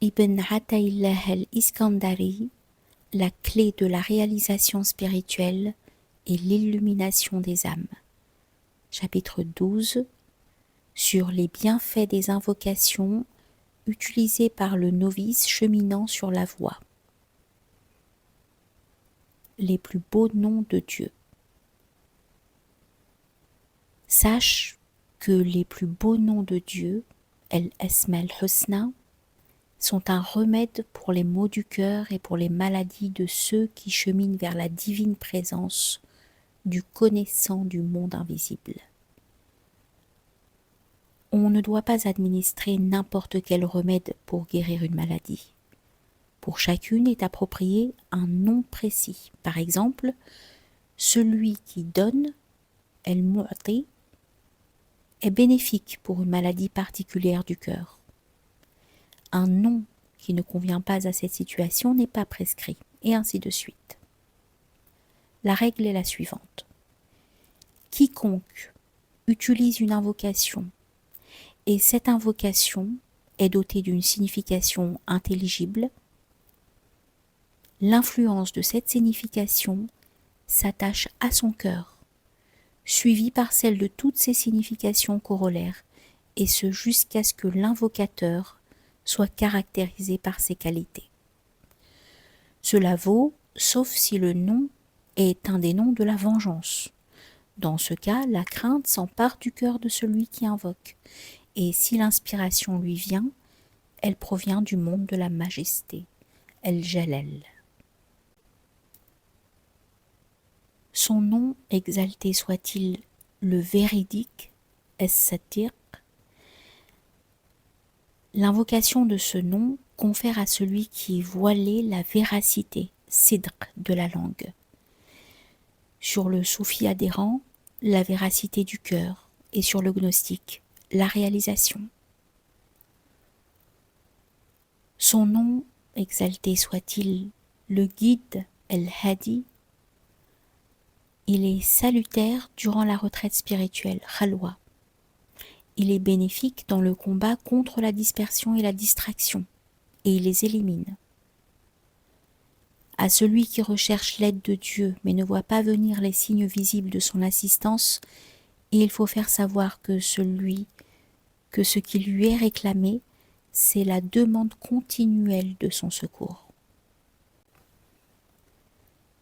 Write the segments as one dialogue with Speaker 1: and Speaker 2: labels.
Speaker 1: Ibn Ataillah al-Iskandari, la clé de la réalisation spirituelle et l'illumination des âmes. Chapitre 12 sur les bienfaits des invocations utilisées par le novice cheminant sur la voie. Les plus beaux noms de Dieu. Sache que les plus beaux noms de Dieu, el-Asma al-Husna, sont un remède pour les maux du cœur et pour les maladies de ceux qui cheminent vers la divine présence du connaissant du monde invisible. On ne doit pas administrer n'importe quel remède pour guérir une maladie. Pour chacune est approprié un nom précis. Par exemple, celui qui donne, el-Mu'ti, est bénéfique pour une maladie particulière du cœur. Un nom qui ne convient pas à cette situation n'est pas prescrit, et ainsi de suite. La règle est la suivante. Quiconque utilise une invocation, et cette invocation est dotée d'une signification intelligible, l'influence de cette signification s'attache à son cœur, suivie par celle de toutes ses significations corollaires, et ce jusqu'à ce que l'invocateur soit caractérisé par ses qualités. Cela vaut, sauf si le nom est un des noms de la vengeance. Dans ce cas, la crainte s'empare du cœur de celui qui invoque, et si l'inspiration lui vient, elle provient du monde de la majesté, El-Jalal. Son nom, exalté soit-il, le véridique, Es-Satir. L'invocation de ce nom confère à celui qui est voilé la véracité, sidr, de la langue. Sur le soufi adhérent, la véracité du cœur, et sur le gnostique, la réalisation. Son nom, exalté soit-il, le guide, El-Hadi, il est salutaire durant la retraite spirituelle, Khalwa. Il est bénéfique dans le combat contre la dispersion et la distraction, et il les élimine. À celui qui recherche l'aide de Dieu, mais ne voit pas venir les signes visibles de son assistance, il faut faire savoir que ce qui lui est réclamé, c'est la demande continuelle de son secours.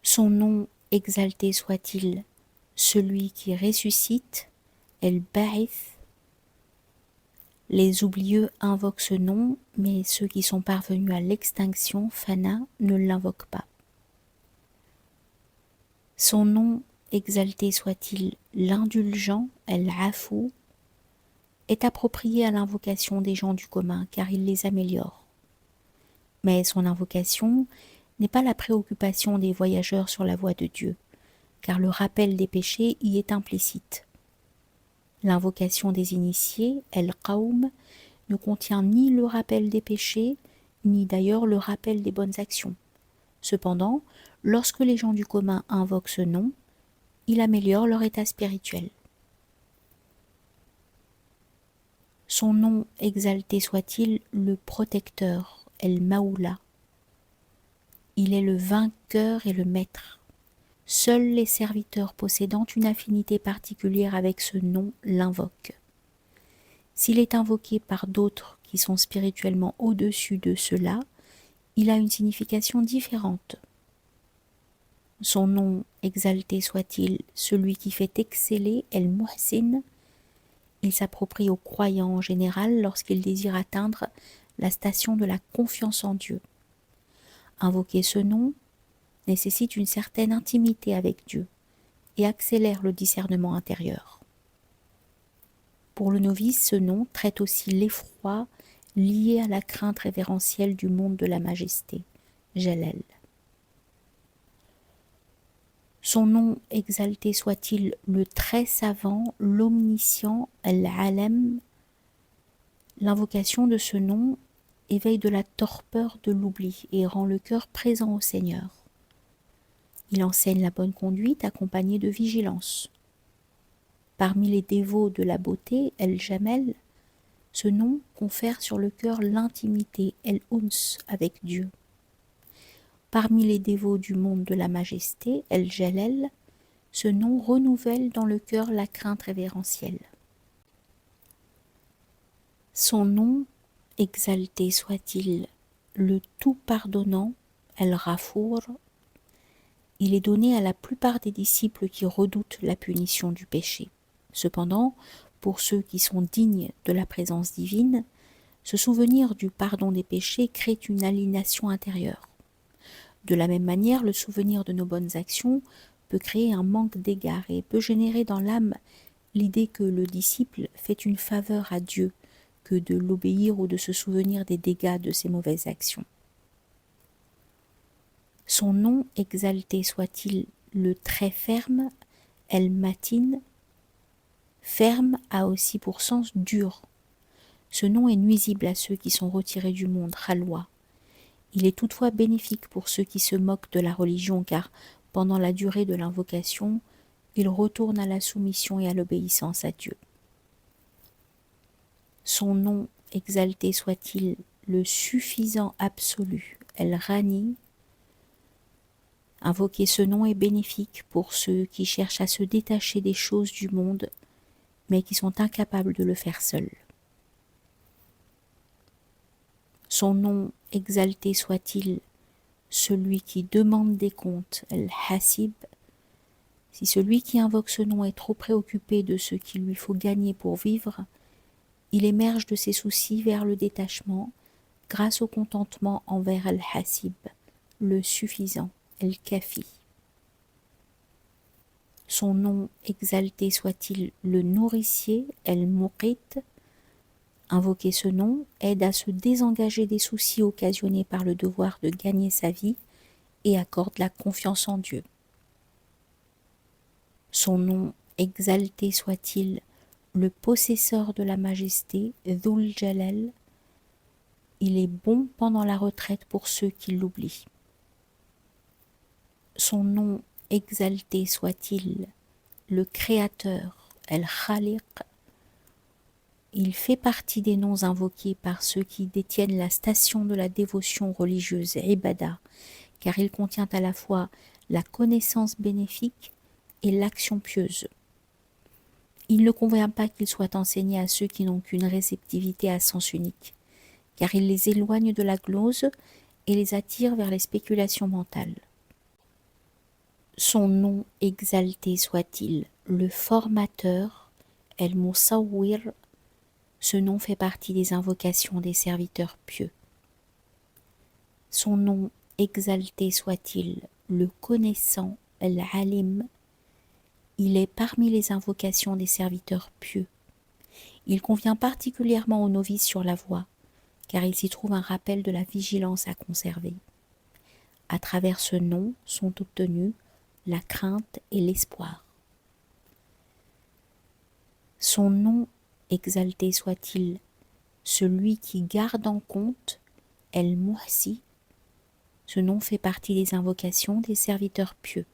Speaker 1: Son nom, exalté soit-il, celui qui ressuscite, El-Ba'ith. Les oublieux invoquent ce nom, mais ceux qui sont parvenus à l'extinction, Fana, ne l'invoquent pas. Son nom, exalté soit-il, l'indulgent, El-Afou, est approprié à l'invocation des gens du commun, car il les améliore. Mais son invocation n'est pas la préoccupation des voyageurs sur la voie de Dieu, car le rappel des péchés y est implicite. L'invocation des initiés, El-Qawm, ne contient ni le rappel des péchés, ni d'ailleurs le rappel des bonnes actions. Cependant, lorsque les gens du commun invoquent ce nom, il améliore leur état spirituel. Son nom, exalté soit-il, le protecteur, El-Maoula. Il est le vainqueur et le maître. Seuls les serviteurs possédant une affinité particulière avec ce nom l'invoquent. S'il est invoqué par d'autres qui sont spirituellement au-dessus de cela, il a une signification différente. Son nom, exalté soit-il, celui qui fait exceller El-Muhsin, il s'approprie aux croyants en général lorsqu'ils désirent atteindre la station de la confiance en Dieu. Invoquer ce nom nécessite une certaine intimité avec Dieu et accélère le discernement intérieur. Pour le novice, ce nom traite aussi l'effroi lié à la crainte révérentielle du monde de la majesté, Jalal. Son nom, exalté soit-il, le très savant, l'omniscient, Al-Alam. L'invocation de ce nom éveille de la torpeur de l'oubli et rend le cœur présent au Seigneur. Il enseigne la bonne conduite accompagnée de vigilance. Parmi les dévots de la beauté, El-Jamel, Ce nom confère sur le cœur l'intimité, el-Uns, avec Dieu. Parmi les dévots du monde de la majesté, el-Jalal, ce nom renouvelle dans le cœur la crainte révérentielle. Son nom, exalté soit-il, le tout pardonnant, el-Ghafour, il est donné à la plupart des disciples qui redoutent la punition du péché. Cependant, pour ceux qui sont dignes de la présence divine, ce souvenir du pardon des péchés crée une aliénation intérieure. De la même manière, le souvenir de nos bonnes actions peut créer un manque d'égard et peut générer dans l'âme l'idée que le disciple fait une faveur à Dieu que de l'obéir ou de se souvenir des dégâts de ses mauvaises actions. Son nom, exalté soit-il, le très ferme, el-Matin, ferme a aussi pour sens dur. Ce nom est nuisible à ceux qui sont retirés du monde, khalwa. Il est toutefois bénéfique pour ceux qui se moquent de la religion car, pendant la durée de l'invocation, ils retournent à la soumission et à l'obéissance à Dieu. Son nom, exalté soit-il, le suffisant absolu, el-Ghani. Invoquer ce nom est bénéfique pour ceux qui cherchent à se détacher des choses du monde, mais qui sont incapables de le faire seuls. Son nom, exalté soit-il, celui qui demande des comptes, el-Hasib. Si celui qui invoque ce nom est trop préoccupé de ce qu'il lui faut gagner pour vivre, il émerge de ses soucis vers le détachement grâce au contentement envers el-Hasib, le suffisant, el-Kafi. Son nom, exalté soit-il, le nourricier, el-Muqit. Invoquer ce nom aide à se désengager des soucis occasionnés par le devoir de gagner sa vie et accorde la confiance en Dieu. Son nom, exalté soit-il, le possesseur de la majesté, Dhul Jalal. Il est bon pendant la retraite pour ceux qui l'oublient. Son nom, exalté soit-il, le créateur, el-Khaliq. Il fait partie des noms invoqués par ceux qui détiennent la station de la dévotion religieuse ibada, car il contient à la fois la connaissance bénéfique et l'action pieuse. Il ne convient pas qu'il soit enseigné à ceux qui n'ont qu'une réceptivité à sens unique, car il les éloigne de la glose et les attire vers les spéculations mentales. Son nom, exalté soit-il, le formateur, el-Musawwir. Ce nom fait partie des invocations des serviteurs pieux. Son nom, exalté soit-il, le connaissant, el-Alim. Il est parmi les invocations des serviteurs pieux. Il convient particulièrement aux novices sur la voie, car il s'y trouve un rappel de la vigilance à conserver. À travers ce nom sont obtenus la crainte et l'espoir. Son nom, exalté soit-il, celui qui garde en compte, el-Muhsi. Ce nom fait partie des invocations des serviteurs pieux.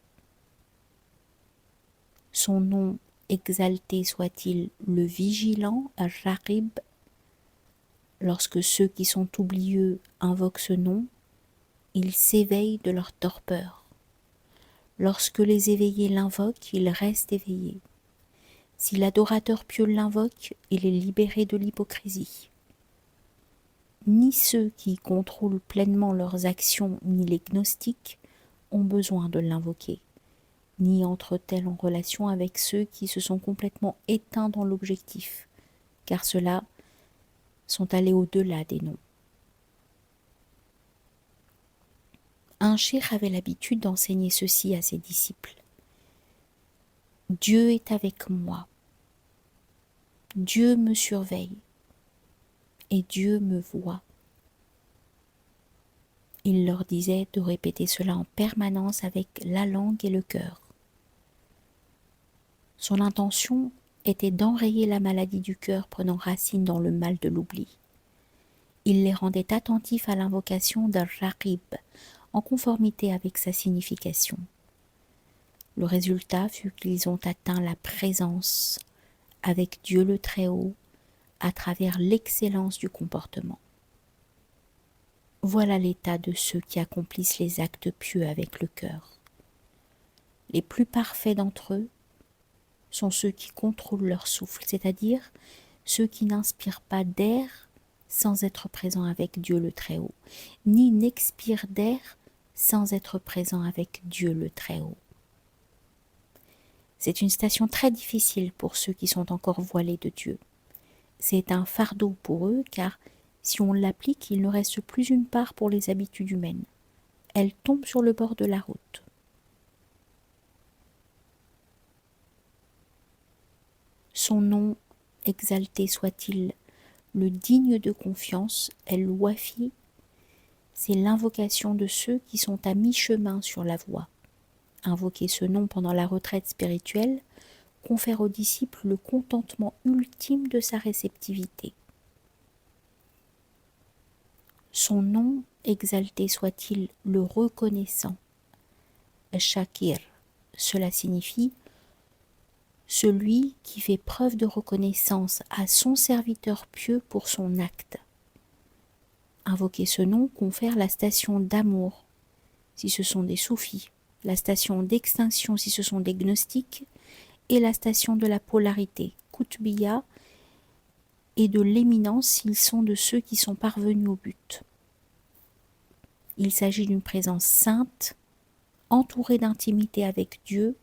Speaker 1: Son nom, exalté soit-il, le vigilant, al-Raqib. Lorsque ceux qui sont oublieux invoquent ce nom, ils s'éveillent de leur torpeur. Lorsque les éveillés l'invoquent, ils restent éveillés. Si l'adorateur pieux l'invoque, il est libéré de l'hypocrisie. Ni ceux qui contrôlent pleinement leurs actions, ni les gnostiques ont besoin de l'invoquer, ni entrent-elles en relation avec ceux qui se sont complètement éteints dans l'objectif, car ceux-là sont allés au-delà des noms. Un cheikh avait l'habitude d'enseigner ceci à ses disciples. Dieu est avec moi. Dieu me surveille. Et Dieu me voit. Il leur disait de répéter cela en permanence avec la langue et le cœur. Son intention était d'enrayer la maladie du cœur prenant racine dans le mal de l'oubli. Il les rendait attentifs à l'invocation d'Al-Raqib, en conformité avec sa signification. Le résultat fut qu'ils ont atteint la présence avec Dieu le Très-Haut, à travers l'excellence du comportement. Voilà l'état de ceux qui accomplissent les actes pieux avec le cœur. Les plus parfaits d'entre eux sont ceux qui contrôlent leur souffle, c'est-à-dire ceux qui n'inspirent pas d'air sans être présents avec Dieu le Très-Haut, ni n'expirent d'air sans être présents avec Dieu le Très-Haut. C'est une station très difficile pour ceux qui sont encore voilés de Dieu. C'est un fardeau pour eux car si on l'applique, il ne reste plus une part pour les habitudes humaines. Elles tombent sur le bord de la route. Son nom, exalté soit-il, le digne de confiance, El-Wafi, c'est l'invocation de ceux qui sont à mi-chemin sur la voie. Invoquer ce nom pendant la retraite spirituelle confère au disciple le contentement ultime de sa réceptivité. Son nom, exalté soit-il, le reconnaissant, Shakir, cela signifie celui qui fait preuve de reconnaissance à son serviteur pieux pour son acte. Invoquer ce nom confère la station d'amour, si ce sont des soufis, la station d'extinction si ce sont des gnostiques, et la station de la polarité, Qutbiyya, et de l'éminence s'ils sont de ceux qui sont parvenus au but. Il s'agit d'une présence sainte, entourée d'intimité avec Dieu,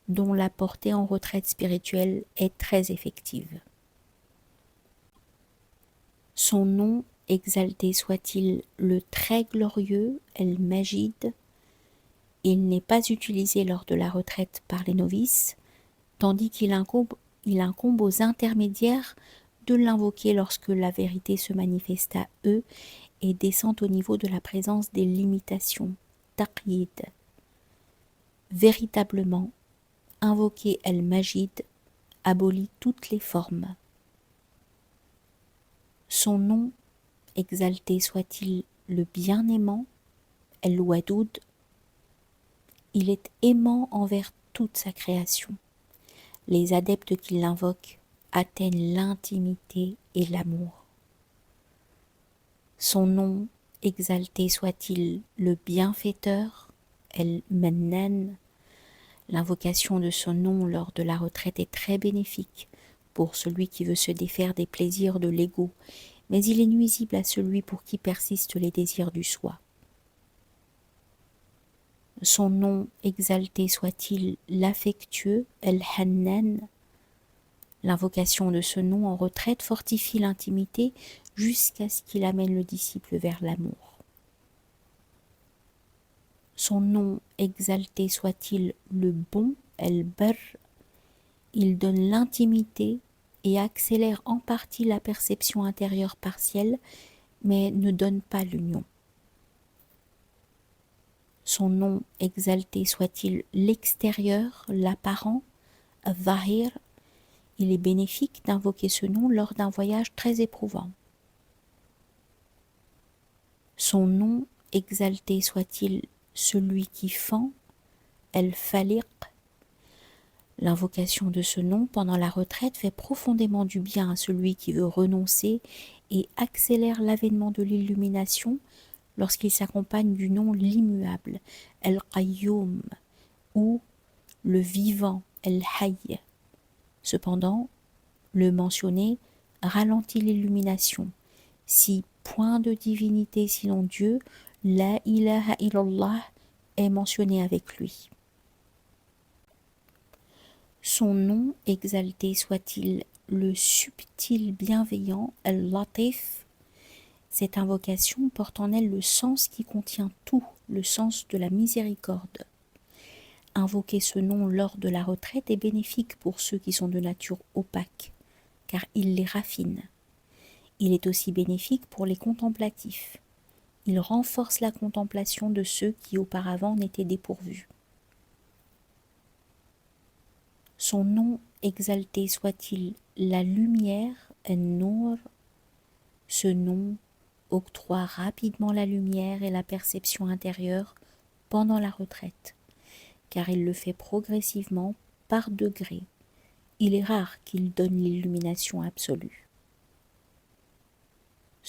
Speaker 1: dont la portée en retraite spirituelle est très effective. Son nom, exalté soit-il, le très glorieux, El-Majid, il n'est pas utilisé lors de la retraite par les novices, tandis qu'il incombe aux intermédiaires de l'invoquer lorsque la vérité se manifeste à eux et descend au niveau de la présence des limitations, taqyid. Véritablement, invoquer El-Majid abolit toutes les formes. Son nom, exalté soit-il, le bien-aimant, El-Wadoud, il est aimant envers toute sa création. Les adeptes qui l'invoquent atteignent l'intimité et l'amour. Son nom, exalté soit-il, le bienfaiteur, El-Mannan, l'invocation de son nom lors de la retraite est très bénéfique pour celui qui veut se défaire des plaisirs de l'ego, mais il est nuisible à celui pour qui persistent les désirs du soi. Son nom, exalté soit-il, l'affectueux, El-Hannan, l'invocation de ce nom en retraite fortifie l'intimité jusqu'à ce qu'il amène le disciple vers l'amour. Son nom, exalté soit-il, le bon, El-Barr, il donne l'intimité et accélère en partie la perception intérieure partielle, mais ne donne pas l'union. Son nom, exalté soit-il, l'extérieur, l'apparent, Zahir, il est bénéfique d'invoquer ce nom lors d'un voyage très éprouvant. Son nom, exalté soit-il, celui qui fend, El-Faliq, l'invocation de ce nom pendant la retraite fait profondément du bien à celui qui veut renoncer et accélère l'avènement de l'illumination lorsqu'il s'accompagne du nom l'immuable, El-Qayyum, ou le vivant, El-Hayy. Cependant, le mentionné ralentit l'illumination. Si point de divinité sinon Dieu, la ilaha illallah est mentionné avec lui. Son nom, exalté soit-il, le subtil bienveillant, El-Latif, cette invocation porte en elle le sens qui contient tout, le sens de la miséricorde. Invoquer ce nom lors de la retraite est bénéfique pour ceux qui sont de nature opaque, car il les raffine. Il est aussi bénéfique pour les contemplatifs. Il renforce la contemplation de ceux qui auparavant n'étaient dépourvus. Son nom, exalté soit-il, la lumière, En-Nour, ce nom octroie rapidement la lumière et la perception intérieure pendant la retraite, car il le fait progressivement par degrés. Il est rare qu'il donne l'illumination absolue.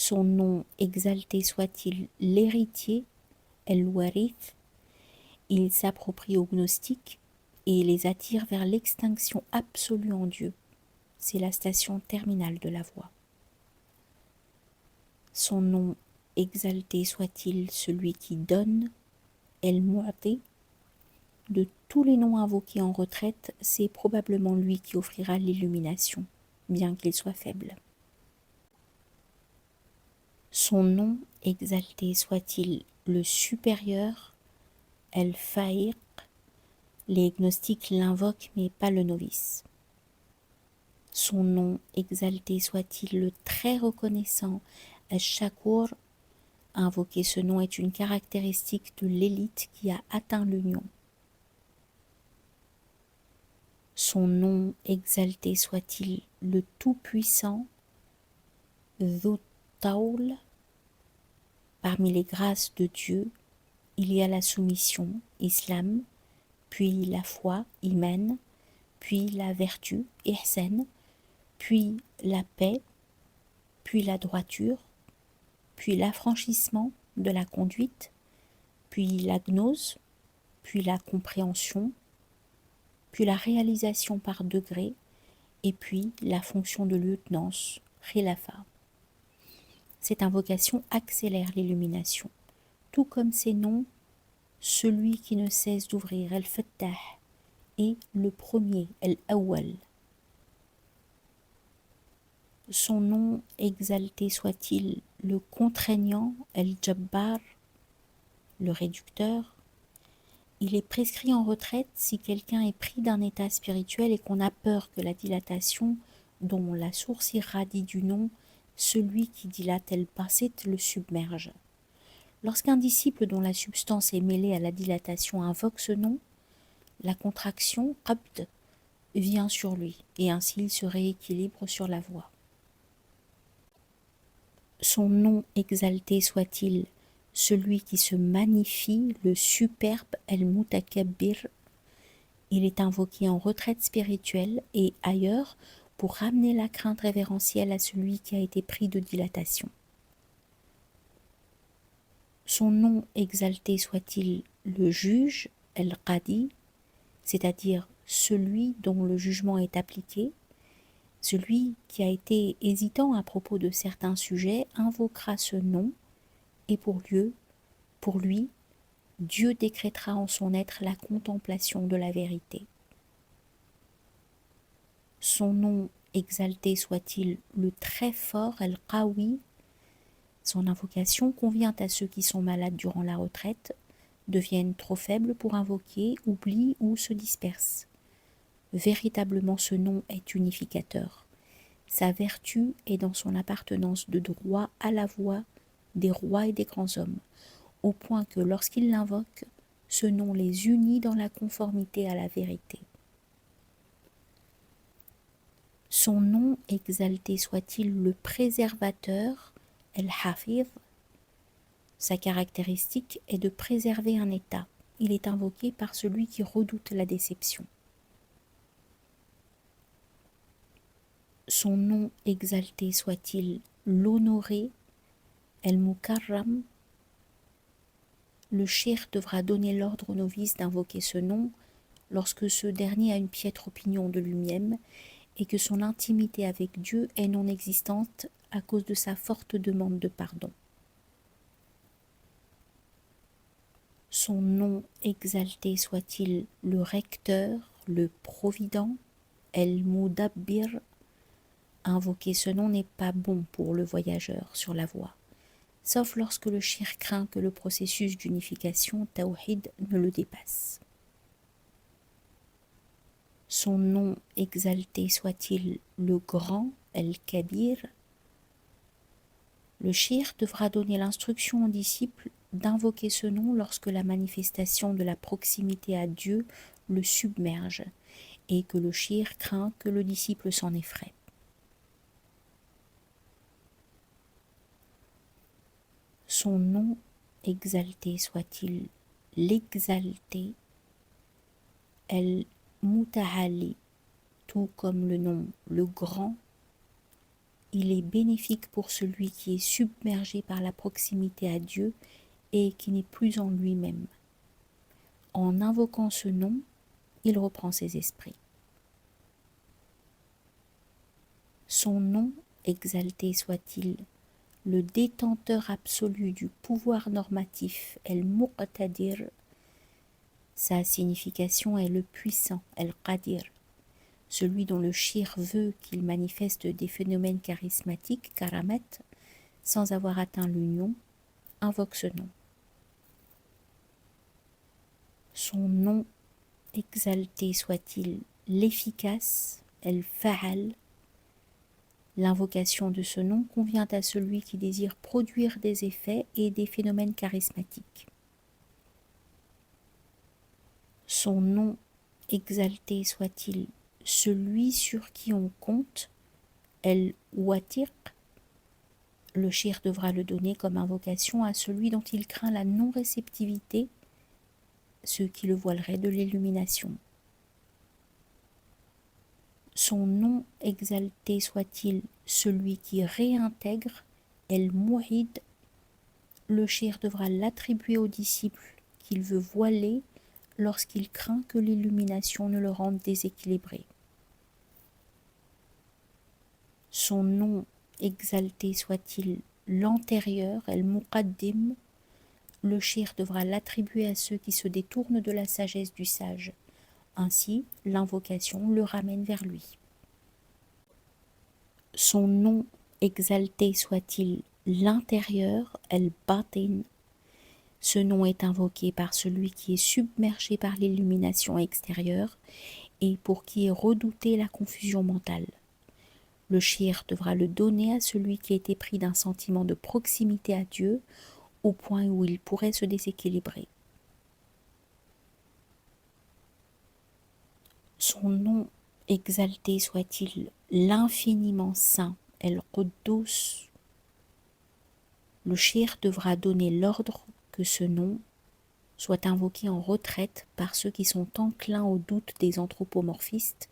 Speaker 1: Son nom exalté soit-il l'héritier, El-Warith. Il s'approprie aux gnostiques et les attire vers l'extinction absolue en Dieu. C'est la station terminale de la voie. Son nom exalté soit-il celui qui donne, El-Mu'ti. De tous les noms invoqués en retraite, c'est probablement lui qui offrira l'illumination, bien qu'il soit faible. Son nom exalté soit-il le supérieur, El-Faïq. Les gnostiques l'invoquent mais pas le novice. Son nom exalté soit-il le très reconnaissant, El-Shakur. Invoquer ce nom est une caractéristique de l'élite qui a atteint l'union. Son nom exalté soit-il le Tout-Puissant, Dhu Tawl. Parmi les grâces de Dieu, il y a la soumission, Islam, puis la foi, Iman, puis la vertu, Ihsan, puis la paix, puis la droiture, puis l'affranchissement de la conduite, puis la gnose, puis la compréhension, puis la réalisation par degrés, et puis la fonction de lieutenance, Khilafa. Cette invocation accélère l'illumination, tout comme ses noms, celui qui ne cesse d'ouvrir, El-Fattah, et le premier, El-Awwal. Son nom exalté soit-il le contraignant, El-Jabbar, le réducteur. Il est prescrit en retraite si quelqu'un est pris d'un état spirituel et qu'on a peur que la dilatation, dont la source irradie du nom, celui qui dilate el-Basit, le submerge. Lorsqu'un disciple dont la substance est mêlée à la dilatation invoque ce nom, la contraction, qabd, vient sur lui, et ainsi il se rééquilibre sur la voie. Son nom exalté soit-il celui qui se magnifie, le superbe El-Mutakabbir. Il est invoqué en retraite spirituelle et ailleurs pour ramener la crainte révérentielle à celui qui a été pris de dilatation. Son nom exalté soit-il le juge, El-Qadi, c'est-à-dire celui dont le jugement est appliqué. Celui qui a été hésitant à propos de certains sujets invoquera ce nom et pour lui, Dieu décrétera en son être la contemplation de la vérité. Son nom exalté soit-il le très fort, El-Qawi. Son invocation convient à ceux qui sont malades durant la retraite, deviennent trop faibles pour invoquer, oublient ou se dispersent. Véritablement ce nom est unificateur. Sa vertu est dans son appartenance de droit à la voix des rois et des grands hommes, au point que lorsqu'ils l'invoquent, ce nom les unit dans la conformité à la vérité. Son nom exalté soit-il le préservateur, El-Hafidh. Sa caractéristique est de préserver un état. Il est invoqué par celui qui redoute la déception. Son nom exalté soit-il l'honoré, El-Mukarram. Le cheikh devra donner l'ordre au novice d'invoquer ce nom lorsque ce dernier a une piètre opinion de lui-même et que son intimité avec Dieu est non existante à cause de sa forte demande de pardon. Son nom exalté soit-il le recteur, le provident, El-Mudabbir. Invoquer ce nom n'est pas bon pour le voyageur sur la voie, sauf lorsque le shirk craint que le processus d'unification tawhid ne le dépasse. Son nom exalté soit-il le grand, El-Kabir. Le shirk devra donner l'instruction aux disciples d'invoquer ce nom lorsque la manifestation de la proximité à Dieu le submerge et que le shirk craint que le disciple s'en effraie. Son nom exalté soit-il l'exalté, El-Mutahali, tout comme le nom le grand, il est bénéfique pour celui qui est submergé par la proximité à Dieu et qui n'est plus en lui-même. En invoquant ce nom, il reprend ses esprits. Son nom, exalté soit-il, le détenteur absolu du pouvoir normatif, El-Muqtadir, sa signification est le puissant, El-Qadir, celui dont le shir veut qu'il manifeste des phénomènes charismatiques, karamat, sans avoir atteint l'union, invoque ce nom. Son nom, exalté soit-il, l'efficace, El-Fa'al, l'invocation de ce nom convient à celui qui désire produire des effets et des phénomènes charismatiques. Son nom, exalté soit-il, celui sur qui on compte, El-Watiq, le shir devra le donner comme invocation à celui dont il craint la non-réceptivité, ce qui le voilerait de l'illumination. Son nom, exalté soit-il, celui qui réintègre, El-Mouhid, le shir devra l'attribuer au disciple qu'il veut voiler lorsqu'il craint que l'illumination ne le rende déséquilibré. Son nom, exalté soit-il, l'antérieur, El-Muqaddim, le shir devra l'attribuer à ceux qui se détournent de la sagesse du sage. Ainsi, l'invocation le ramène vers lui. Son nom, exalté soit-il, l'intérieur, El-Batin, ce nom est invoqué par celui qui est submergé par l'illumination extérieure et pour qui est redoutée la confusion mentale. Le shir devra le donner à celui qui a été pris d'un sentiment de proximité à Dieu au point où il pourrait se déséquilibrer. Son nom, exalté soit-il, l'infiniment saint, El-Quddus, le shir devra donner l'ordre que ce nom soit invoqué en retraite par ceux qui sont enclins au doute des anthropomorphistes,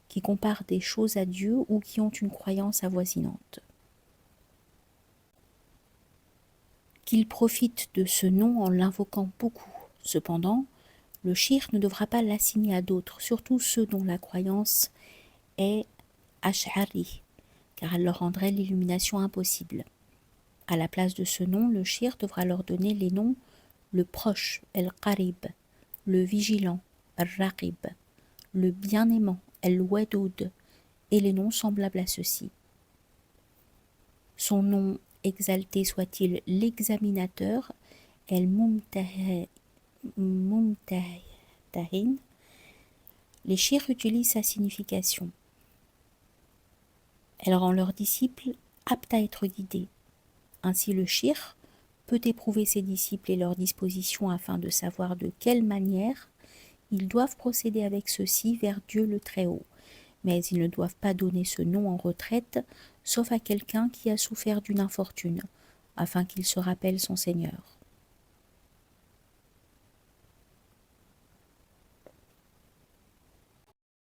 Speaker 1: qui comparent des choses à Dieu ou qui ont une croyance avoisinante. Qu'il profite de ce nom en l'invoquant beaucoup. Cependant, le shir ne devra pas l'assigner à d'autres, surtout ceux dont la croyance est ash'ari, car elle leur rendrait l'illumination impossible. À la place de ce nom, le shir devra leur donner les noms le proche, El-Qarib, le vigilant, El-Raqib, le bien-aimant, El-Wadoud, et les noms semblables à ceux-ci. Son nom, exalté soit-il, l'examinateur, El-Mumtahin, les shirs utilisent sa signification. Elle rend leurs disciples aptes à être guidés. Ainsi le shir peut éprouver ses disciples et leurs dispositions afin de savoir de quelle manière ils doivent procéder avec ceux-ci vers Dieu le Très-Haut. Mais ils ne doivent pas donner ce nom en retraite, sauf à quelqu'un qui a souffert d'une infortune, afin qu'il se rappelle son Seigneur.